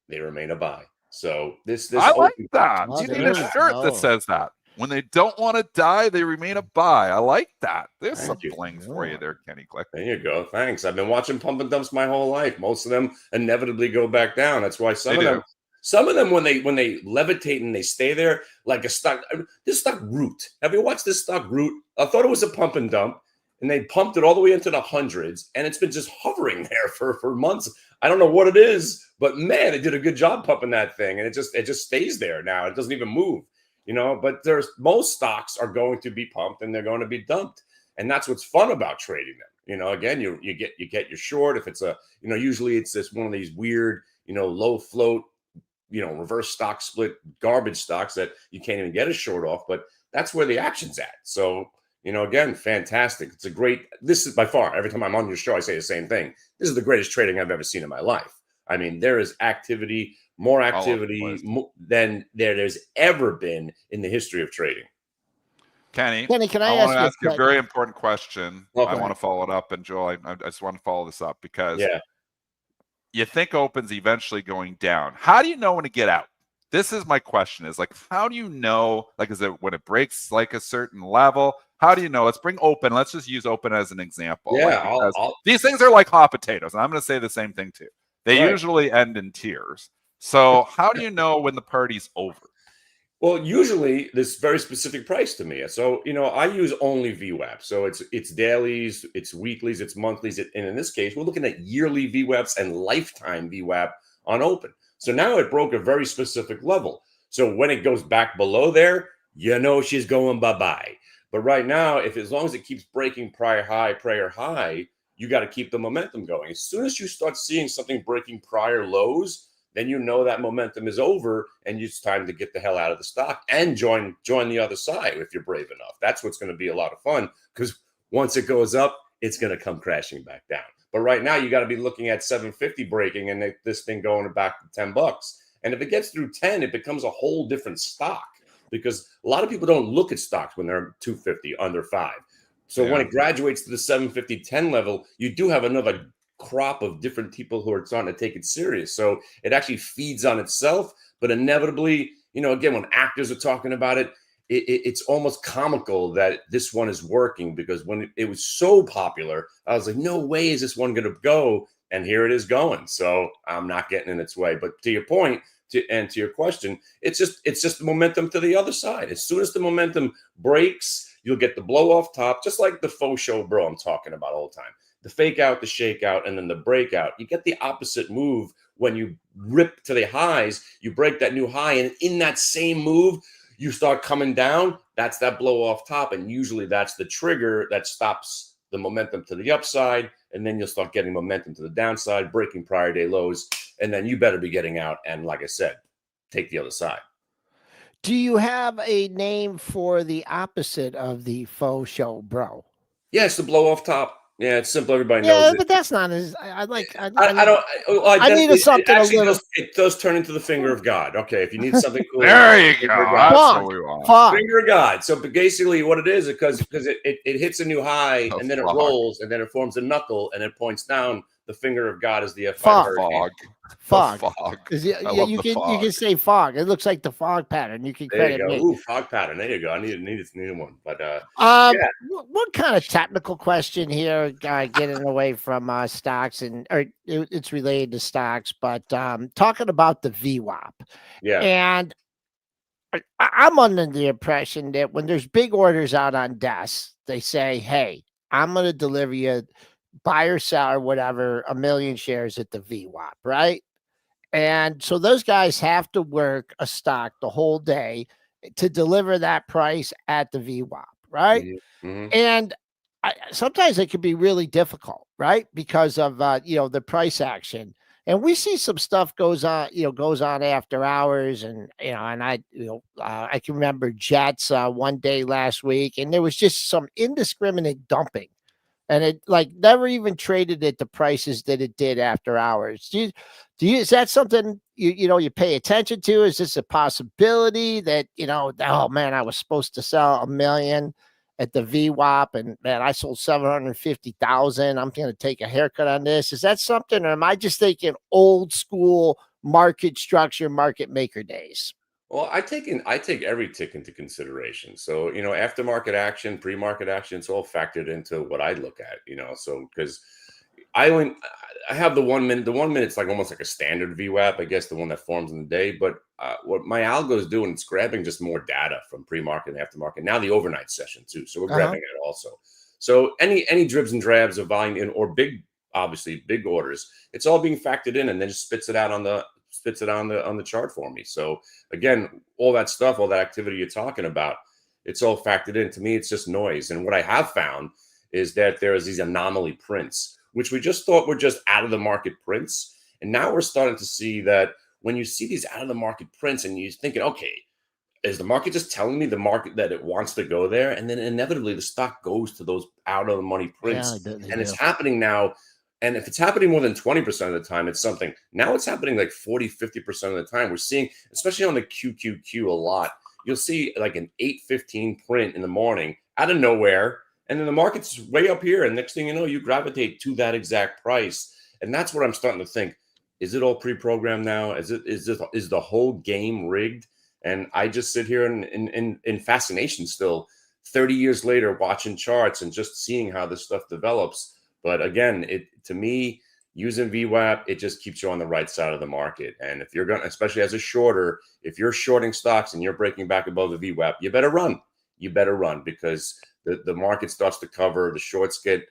they remain a buy. So this I like that. You need a shirt that says that. When they don't want to die, they remain a buy. I like that. There's some bling for you there, Kenny Glick. There you go. Thanks. I've been watching pump and dumps my whole life. Most of them inevitably go back down. That's why some of them when they levitate and they stay there, like a stock. This stock Root. Have you watched this stock Root? I thought it was a pump and dump, and they pumped it all the way into the hundreds, and it's been just hovering there for months. I don't know what it is, but man, they did a good job pumping that thing, and it just stays there now. It doesn't even move. But most stocks are going to be pumped and they're going to be dumped. And that's what's fun about trading them. Again, you get your short. If it's usually it's this one of these weird, low float, reverse stock split garbage stocks that you can't even get a short off, but that's where the action's at. So, again, fantastic. This is by far, every time I'm on your show, I say the same thing. This is the greatest trading I've ever seen in my life. I mean, there is activity, more activity than there's ever been in the history of trading. Kenny, can I want to ask you a very important question. I want to follow it up. And Joel, I just want to follow this up because you think open's eventually going down. How do you know when to get out? This is my question is how do you know, is it when it breaks a certain level? How do you know? Let's bring open. Let's just use open as an example. Yeah. These things are like hot potatoes. And I'm going to say the same thing too. They usually end in tears. So how do you know when the party's over? Well, usually this very specific price to me. So, I use only VWAP. So it's dailies, it's weeklies, it's monthlies. And in this case, we're looking at yearly VWAPs and lifetime VWAP on open. So now it broke a very specific level. So when it goes back below there, she's going bye-bye. But right now, as long as it keeps breaking prior high, you got to keep the momentum going. As soon as you start seeing something breaking prior lows, then that momentum is over and it's time to get the hell out of the stock and join the other side if you're brave enough. That's what's going to be a lot of fun because once it goes up, it's going to come crashing back down. But right now, you got to be looking at 750 breaking and this thing going back to $10. And if it gets through 10, it becomes a whole different stock because a lot of people don't look at stocks when they're 250 under 5. So when it graduates to the 750, 10 level, you do have another crop of different people who are starting to take it serious. So it actually feeds on itself, but inevitably, again, when actors are talking about it, it's almost comical that this one is working because when it was so popular, I was like, no way is this one going to go. And here it is going. So I'm not getting in its way. But to your point, to your question, it's just the momentum to the other side. As soon as the momentum breaks, you'll get the blow off top, just like the faux show bro I'm talking about all the time. The fake out, the shake out, and then the breakout. You get the opposite move when you rip to the highs, you break that new high, and in that same move, you start coming down, that's that blow off top. And usually that's the trigger that stops the momentum to the upside. And then you'll start getting momentum to the downside, breaking prior day lows. And then you better be getting out. And like I said, take the other side. Do you have a name for the opposite of the faux show, bro? Yeah, it's the blow off top. Yeah, it's simple. Everybody Yeah, knows it. but that's not as I like. I need something a little. It does turn into the finger of God. Okay, if you need something cool, There you finger go. of God. That's Fog. what we want. Fog. Finger of God. So basically, what it is, because it hits a new high The and then it fog. rolls and then it forms a knuckle and it points down. The finger of God is the F5 Fog. hurricane. Fog. The fog. Yeah, love you the can fog. say fog. It looks like the fog pattern. You can There you credit go. me. Ooh, fog pattern. There you go. I need one. But One kind of technical question here, getting away from stocks it's related to stocks, but talking about the VWAP. yeah. And I'm under the impression that when there's big orders out on desks, they say, "Hey, I'm going to deliver you buy or sell or whatever 1 million shares at the VWAP," right? And so those guys have to work a stock the whole day to deliver that price at the VWAP, right? Mm-hmm. And sometimes it can be really difficult, right? Because of the price action. And we see some stuff goes on after hours, and I can remember Jets one day last week, and there was just some indiscriminate dumping, and it like never even traded at the prices that it did after hours. Do you is that something you pay attention to? Is this a possibility that oh man, I was supposed to sell 1 million at the VWAP, and man, I sold 750,000. I'm going to take a haircut on this. Is that something, or am I just thinking old school market structure, market maker days? Well, I take every tick into consideration. So, aftermarket action, pre-market action, it's all factored into what I look at, so because I have the 1 minute. The 1 minute's like almost like a standard VWAP, I guess, the one that forms in the day. But what my algo is doing, it's grabbing just more data from pre-market and aftermarket. Now the overnight session too, so we're grabbing it also. So any dribs and drabs of volume or obviously big orders, it's all being factored in and then just spits it on the chart for me. So again, all that stuff, all that activity you're talking about, it's all factored in. To me, it's just noise. And what I have found is that there is these anomaly prints, which we just thought were just out of the market prints. And now we're starting to see that when you see these out of the market prints and you're thinking, okay, is the market just telling me the market that it wants to go there? And then inevitably the stock goes to those out of the money prints. It's happening now. And if it's happening more than 20% of the time, it's something. Now it's happening like 40, 50% of the time. We're seeing, especially on the QQQ a lot, you'll see like an 8:15 print in the morning out of nowhere. And then the market's way up here. And next thing you know, you gravitate to that exact price. And that's what I'm starting to think. Is it all pre-programmed now? Is the whole game rigged? And I just sit here in fascination still, 30 years later, watching charts and just seeing how this stuff develops. But again, to me, using VWAP, it just keeps you on the right side of the market. And if you're going, especially as a shorter, if you're shorting stocks and you're breaking back above the VWAP, you better run. You better run because the market starts to cover. The shorts they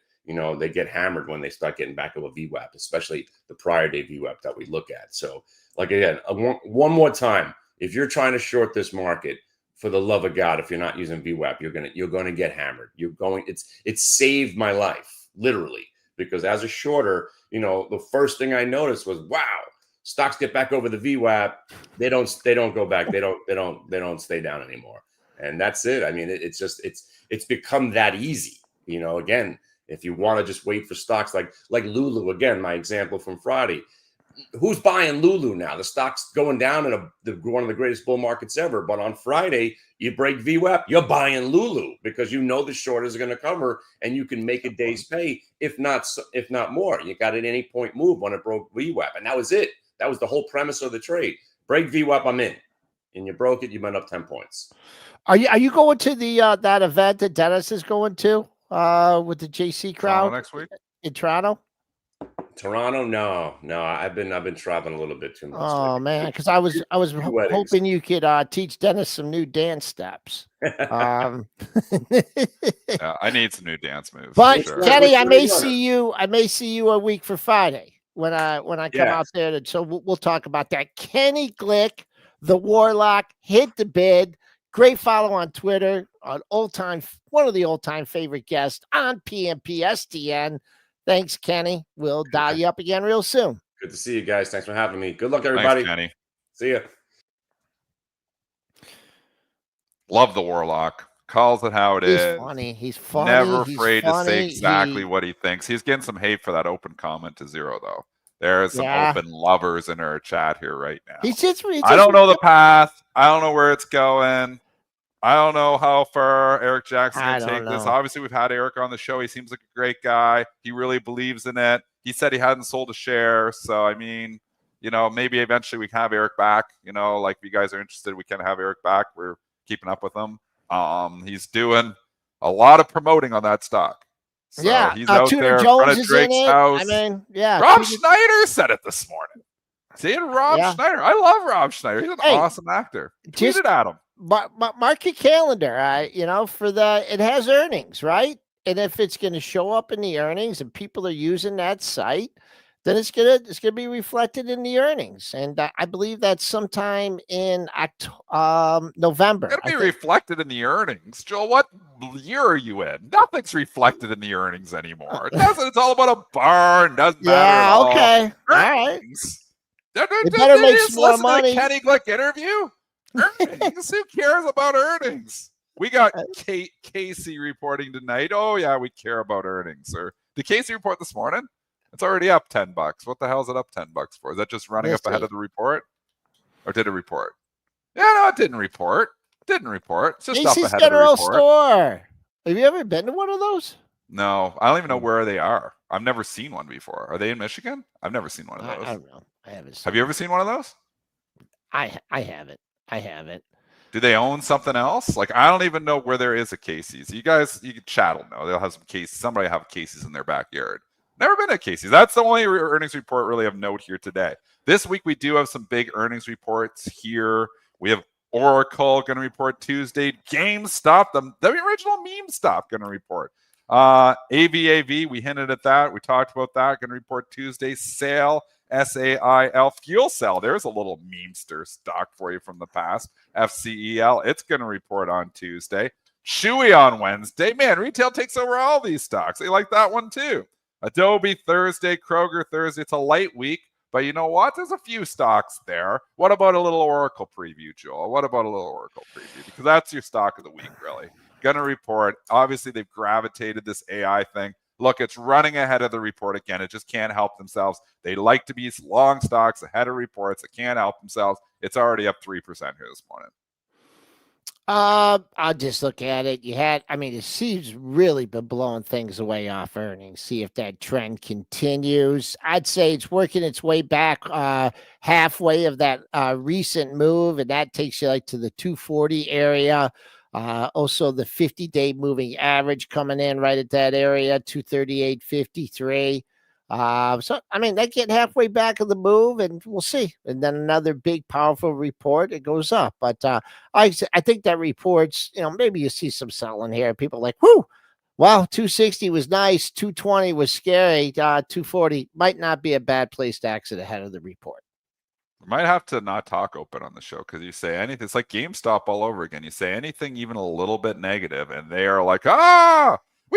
get hammered when they start getting back above VWAP, especially the prior day VWAP that we look at. So, like again, one more time, if you're trying to short this market, for the love of God, if you're not using VWAP, you're gonna get hammered. It's saved my life, literally, because as a shorter, the first thing I noticed was, wow, stocks get back over the VWAP. They don't go back. They don't stay down anymore. And that's it. I mean, it's become that easy. Again, if you want to just wait for stocks like Lulu, again, my example from Friday, who's buying Lulu now? The stock's going down in one of the greatest bull markets ever. But on Friday, you break VWAP, you're buying Lulu because the shorters are going to cover, and you can make a day's pay, if not more. You got an any point move when it broke VWAP, and that was it. That was the whole premise of the trade. Break VWAP, I'm in, and you broke it. You went up 10 points. Are you going to the that event that Dennis is going to with the JC crowd Toronto next week in Toronto? Toronto, no. I've been traveling a little bit too much. Oh man, because I was hoping you could teach Dennis some new dance steps. Yeah, I need some new dance moves. But sure. Kenny, I may see you a week for Friday when I come out there. So we'll talk about that. Kenny Glick, the Warlock, hit the bid. Great follow on Twitter. One of the old-time favorite guests on PMPSTN. Thanks, Kenny. We'll dial you up again real soon. Good to see you guys. Thanks for having me. Good luck, everybody. Thanks, Kenny. See ya. Love the Warlock. Calls it how it He's is. funny. He's funny. Never He's afraid to say funny. exactly what he thinks. He's getting some hate for that open comment to zero, though. There's some open lovers in our chat here right now. I don't know the path. I don't know where it's going. I don't know how far Eric Jackson's going to take this. Obviously, we've had Eric on the show. He seems like a great guy. He really believes in it. He said he hadn't sold a share. So, I mean, you know, maybe eventually we can have Eric back. You know, like if you guys are interested, we can have Eric back. We're keeping up with him. He's doing a lot of promoting on that stock. So he's out Tudor there in Jones front of is Drake's in it. house. I mean, yeah. Rob Schneider said it this morning. See, Rob Schneider. I love Rob Schneider. He's an awesome actor. Tweeted at him. Mark your calendar. You know, it has earnings, right? And if it's going to show up in the earnings and people are using that site, then it's gonna be reflected in the earnings, and I believe that's sometime in November. It's gonna be reflected in the earnings, Joel. What year are you in? Nothing's reflected in the earnings anymore. It doesn't. It's all about a barn. Doesn't matter. Yeah. Okay. All right. It better make some more money. Kenny Glick interview. Earnings. Who cares about earnings? We got Casey reporting tonight. Oh yeah, we care about earnings. Or did Casey report this morning? It's already up $10. What the hell is it up $10 for? Is that just running up ahead of the report? Or did it report? Yeah, no, it didn't report. It's just up ahead of the General report. Store. Have you ever been to one of those? No, I don't even know where they are. I've never seen one before. Are they in Michigan? I've never seen one of those. I don't know. I haven't. Have you ever seen one of those? I haven't. Do they own something else? Like, I don't even know where there is a Casey's. You can chat will know. They'll have some Casey's. Somebody have Casey's in their backyard. Never been at Casey's. That's the only earnings report really of note here today. This week, we do have some big earnings reports here. We have Oracle going to report Tuesday. GameStop, the original meme stop, going to report. AVAV, we hinted at that. We talked about that. Going to report Tuesday. SAIL, SAIL, Fuel Cell. There's a little memester stock for you from the past. FCEL, it's going to report on Tuesday. Chewy on Wednesday. Man, retail takes over all these stocks. They like that one too. Adobe Thursday, Kroger Thursday. It's a light week, but you know what? There's a few stocks there. What about a little Oracle preview, Joel? What about a little Oracle preview? Because that's your stock of the week, really. Gonna report. Obviously, they've gravitated this AI thing. Look, it's running ahead of the report again. It just can't help themselves. They like to be long stocks ahead of reports. It can't help themselves. It's already up 3% here this morning. I'll just look at it. It seems really been blowing things away off earnings. See if that trend continues. I'd say it's working its way back halfway of that recent move, and that takes you like to the 240 area. Also the 50-day moving average coming in right at that area, 238.53. They get halfway back of the move, and we'll see. And then another big, powerful report, it goes up. But I think that reports, maybe you see some selling here. People are like, whoo, well, 260 was nice, 220 was scary, 240 might not be a bad place to exit ahead of the report. We might have to not talk open on the show because you say anything. It's like GameStop all over again. You say anything even a little bit negative, and they are like, we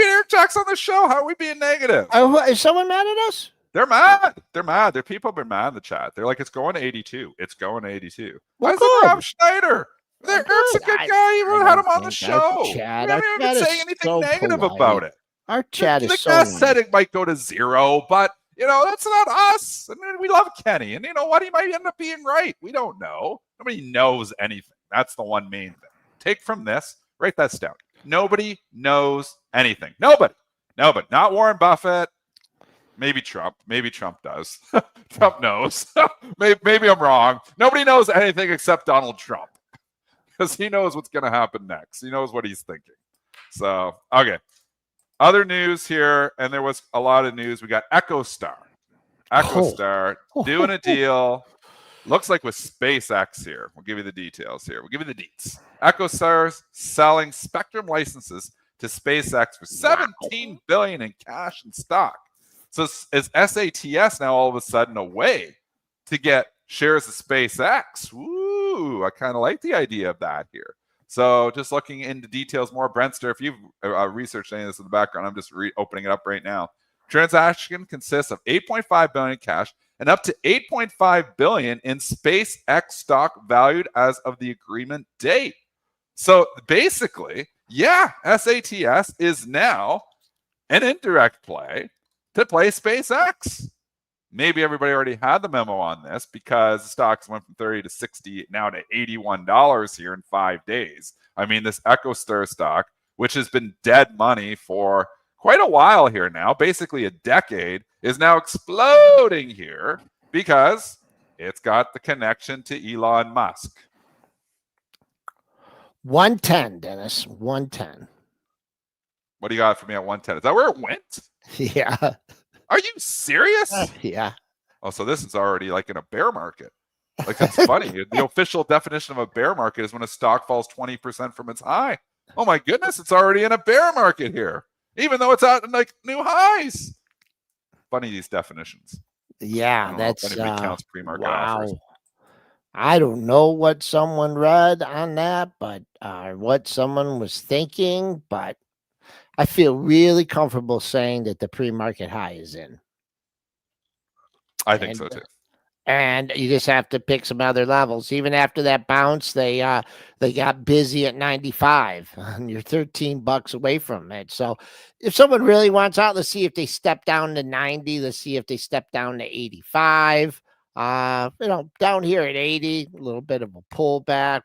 had Eric Jacks on the show. How are we being negative? Is someone mad at us? They're mad. They're mad. People have been mad in the chat. They're like, it's going to 82. It's going to 82. Why is it Rob Schneider? Eric's a good guy. You had him on the show. We haven't even been saying anything negative about it. Our chat is so nice. Said it might go to 0, but that's not us. I mean, we love Kenny, and you know what? He might end up being right. We don't know. Nobody knows anything. That's the one main thing. Take from this. Write that down. Nobody knows anything. Nobody. Not Warren Buffett. Maybe Trump. Maybe Trump does. Trump knows. maybe I'm wrong. Nobody knows anything except Donald Trump because he knows what's going to happen next. He knows what he's thinking. So, okay. Other news here, and there was a lot of news. We got EchoStar doing a deal. Looks like with SpaceX here. We'll give you the details here. We'll give you the deets. EchoStar's selling spectrum licenses to SpaceX for $17 billion in cash and stock. So is SATS now all of a sudden a way to get shares of SpaceX? Ooh, I kind of like the idea of that here. So just looking into details more, Brentster, if you've researched any of this in the background, I'm just opening it up right now. Transaction consists of 8.5 billion in cash and up to 8.5 billion in SpaceX stock valued as of the agreement date. So basically, yeah, SATS is now an indirect play to play SpaceX. Maybe everybody already had the memo on this because the stocks went from 30 to 60 now to $81 here in 5 days. I mean, this EchoStar stock, which has been dead money for quite a while here now, basically a decade, is now exploding here because it's got the connection to Elon Musk. 110, Dennis. 110. What do you got for me at 110? Is that where it went? Yeah. Are you serious? Yeah. Oh, so this is already like in a bear market. Like, that's funny. The official definition of a bear market is when a stock falls 20% from its high. Oh my goodness, it's already in a bear market here, even though it's at like new highs. Funny, these definitions. Yeah, that's anybody counts pre-market wow. offers. I don't know what someone read on that, but what someone was thinking, but I feel really comfortable saying that the pre-market high is in. I think so too. And you just have to pick some other levels. Even after that bounce, they got busy at 95, and you're $13 away from it. So if someone really wants out, let's see if they step down to 90. Let's see if they step down to 85. Down here at 80, a little bit of a pullback.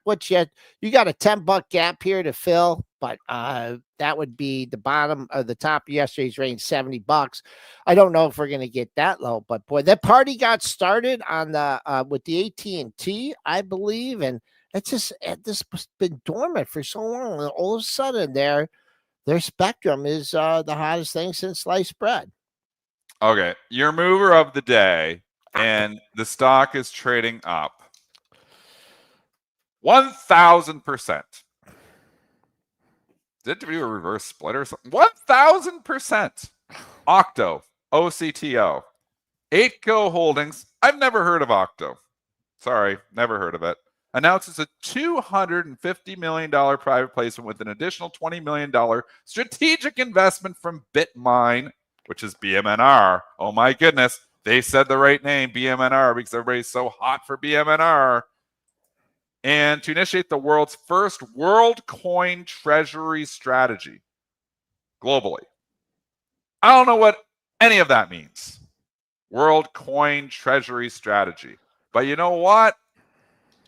You got a $10 gap here to fill, but that would be the bottom of the top of yesterday's range, $70. I don't know if we're going to get that low, but boy, that party got started on the with the AT&T, I believe, and it's just this has been dormant for so long. And all of a sudden, their spectrum is the hottest thing since sliced bread. Okay, your mover of the day, and the stock is trading up 1,000%. Did it do a reverse split or something? 1,000%. Octo, OCTO. 8Co Holdings. I've never heard of Octo. Sorry, never heard of it. Announces a $250 million private placement with an additional $20 million strategic investment from BitMine, which is BMNR. Oh my goodness. They said the right name, BMNR, because everybody's so hot for BMNR. And to initiate the world's first world coin treasury strategy globally. I don't know what any of that means. World coin treasury strategy. But you know what?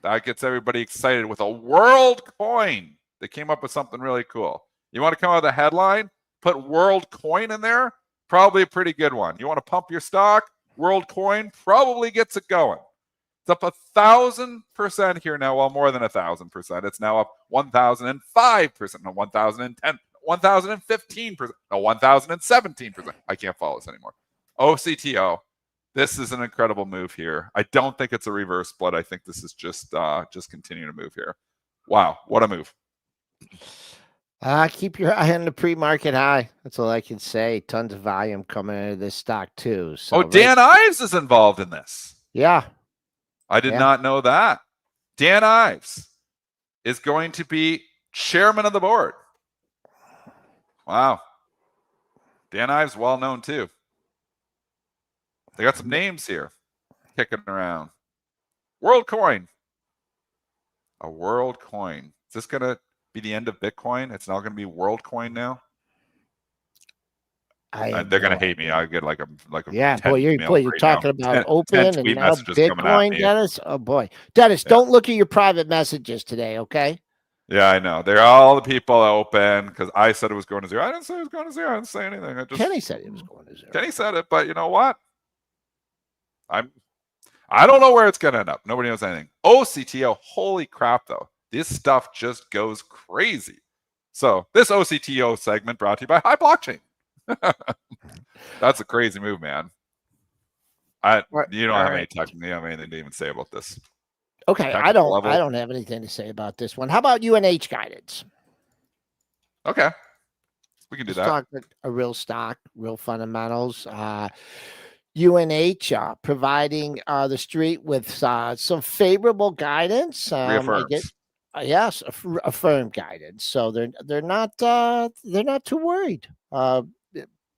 That gets everybody excited with a world coin. They came up with something really cool. You want to come out with a headline? Put world coin in there? Probably a pretty good one. You want to pump your stock? World coin probably gets it going. It's up 1,000% here now. Well, more than 1,000%. It's now up 1,005%. No, 1,010, 1,015%. No, 1,017%. I can't follow this anymore. OCTO. This is an incredible move here. I don't think it's a reverse split. I think this is just continuing to move here. Wow, what a move. Keep your eye on the pre-market high. That's all I can say. Tons of volume coming into this stock too. So Dan Ives is involved in this. Yeah. I did not know that. Dan Ives is going to be chairman of the board. Wow. Dan Ives, well known too. They got some names here kicking around. World coin. A world coin. Is this going to be the end of Bitcoin? It's now going to be world coin now? They're going to hate me. I get like a yeah, boy, you're talking about open and now Bitcoin, Dennis. Oh boy, Dennis, don't look at your private messages today, okay? Yeah, I know. They're all the people open because I said it was going to zero. I didn't say it was going to zero. I didn't say anything. Kenny said it was going to zero. Kenny said it, but you know what? I don't know where it's going to end up. Nobody knows anything. OCTO, holy crap, though. This stuff just goes crazy. So this OCTO segment brought to you by High Blockchain. That's a crazy move, man. You don't have anything to even say about this. Okay, I don't have anything to say about this one. How about UNH guidance? Okay, we can do that. Talk a real stock, real fundamentals. UNH providing the street with some favorable guidance. Yes, a firm guidance. So they're not too worried.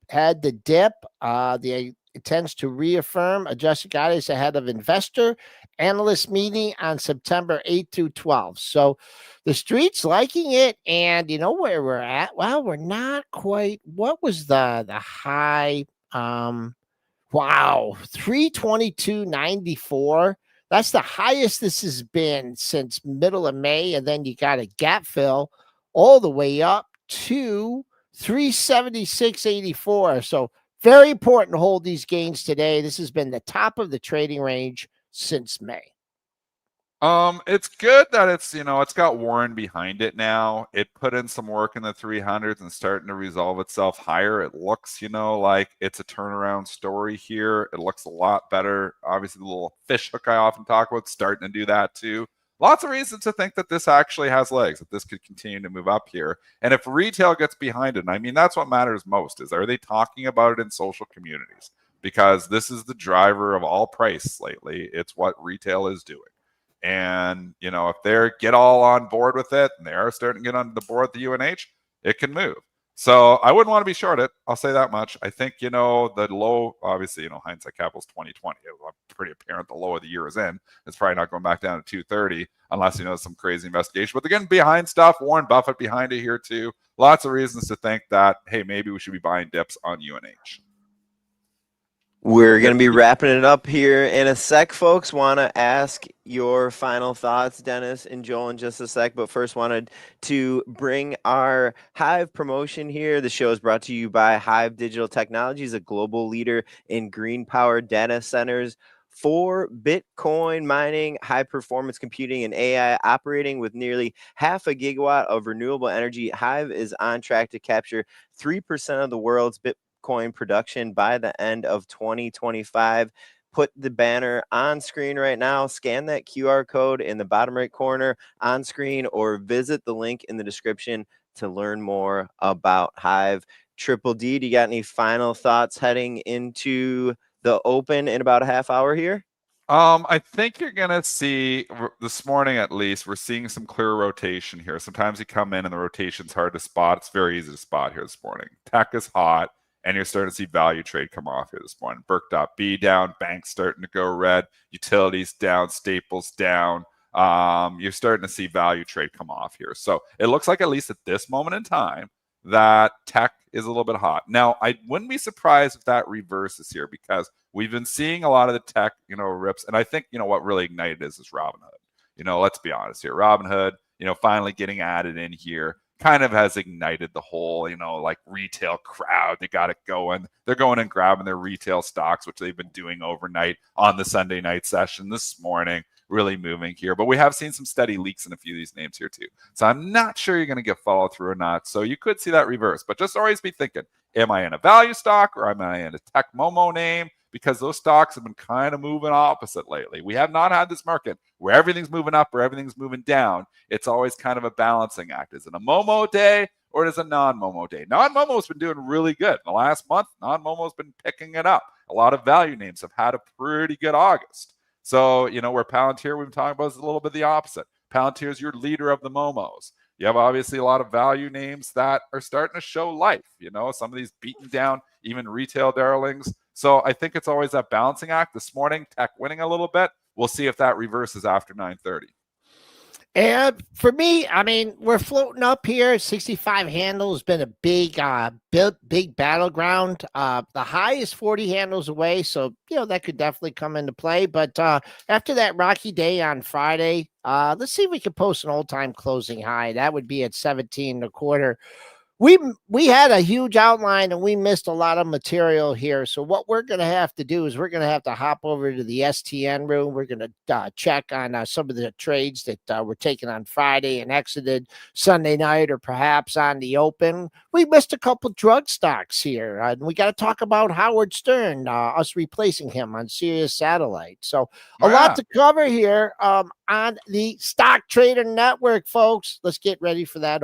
Had the dip. It tends to reaffirm adjusted guidance ahead of investor analyst meeting on September 8th through 12th. So the street's liking it, and you know where we're at. Well, we're not quite. What was the high? Wow, 322.94. That's the highest this has been since middle of May. And then you got a gap fill all the way up to 376.84. So very important to hold these gains today. This has been the top of the trading range since May. It's good that it's got Warren behind it now. It put in some work in the 300s and starting to resolve itself higher. It looks, like it's a turnaround story here. It looks a lot better. Obviously, the little fish hook I often talk about starting to do that too. Lots of reasons to think that this actually has legs, that this could continue to move up here. And if retail gets behind it, and I mean, that's what matters most, is are they talking about it in social communities? Because this is the driver of all price lately. It's what retail is doing. And, if they get all on board with it and they are starting to get on the board at the UNH, it can move. So I wouldn't want to be short it. I'll say that much. I think, the low, obviously, hindsight capital's 2020. It was pretty apparent the low of the year is in. It's probably not going back down to 230 unless, some crazy investigation. But they're getting behind stuff. Warren Buffett behind it here too. Lots of reasons to think that, hey, maybe we should be buying dips on UNH. We're going to be wrapping it up here in a sec, folks. Want to ask your final thoughts, Dennis and Joel, in just a sec. But first, wanted to bring our Hive promotion here. The show is brought to you by Hive Digital Technologies, a global leader in green power data centers for Bitcoin mining, high performance computing, and AI. Operating with nearly 0.5 gigawatt of renewable energy, Hive is on track to capture 3% of the world's Bitcoin production by the end of 2025. Put the banner on screen right now. Scan that QR code in the bottom right corner on screen, or visit the link in the description to learn more about Hive. Triple D, do you got any final thoughts heading into the open in about a half hour here? I think you're going to see this morning, at least, we're seeing some clear rotation here. Sometimes you come in and the rotation's hard to spot. It's very easy to spot here this morning. Tech is hot. And you're starting to see value trade come off here this morning. Berk.B down, banks starting to go red, utilities down, staples down. You're starting to see value trade come off here. So it looks like, at least at this moment in time, that tech is a little bit hot. Now, I wouldn't be surprised if that reverses here, because we've been seeing a lot of the tech, rips. And I think, what really ignited is Robinhood. Let's be honest here. Robinhood, finally getting added in here, kind of has ignited the whole, retail crowd. They got it going. They're going and grabbing their retail stocks, which they've been doing overnight on the Sunday night session this morning, really moving here. But we have seen some steady leaks in a few of these names here too. So I'm not sure you're going to get follow through or not. So you could see that reverse, but just always be thinking, am I in a value stock or am I in a tech Momo name? Because those stocks have been kind of moving opposite lately. We have not had this market where everything's moving up or everything's moving down. It's always kind of a balancing act. Is it a Momo day or is it a non-Momo day? Non-Momo has been doing really good. In the last month, non-Momo has been picking it up. A lot of value names have had a pretty good August. So, where Palantir, we've been talking about, is a little bit the opposite. Palantir is your leader of the Momos. You have obviously a lot of value names that are starting to show life. Some of these beaten down, even retail darlings. So I think it's always that balancing act. This morning, tech winning a little bit. We'll see if that reverses after 9:30. And for me, I mean, we're floating up here. 65 handle has been a big battleground. The high is 40 handles away, so that could definitely come into play. But after that rocky day on Friday, let's see if we can post an all-time closing high. That would be at 17.25. We had a huge outline and we missed a lot of material here. So what we're going to have to do is we're going to have to hop over to the STN room. We're going to check on some of the trades that were taken on Friday and exited Sunday night, or perhaps on the open. We missed a couple drug stocks here. And we got to talk about Howard Stern, us replacing him on Sirius Satellite. So a lot to cover here on the Stock Trader Network, folks. Let's get ready for that.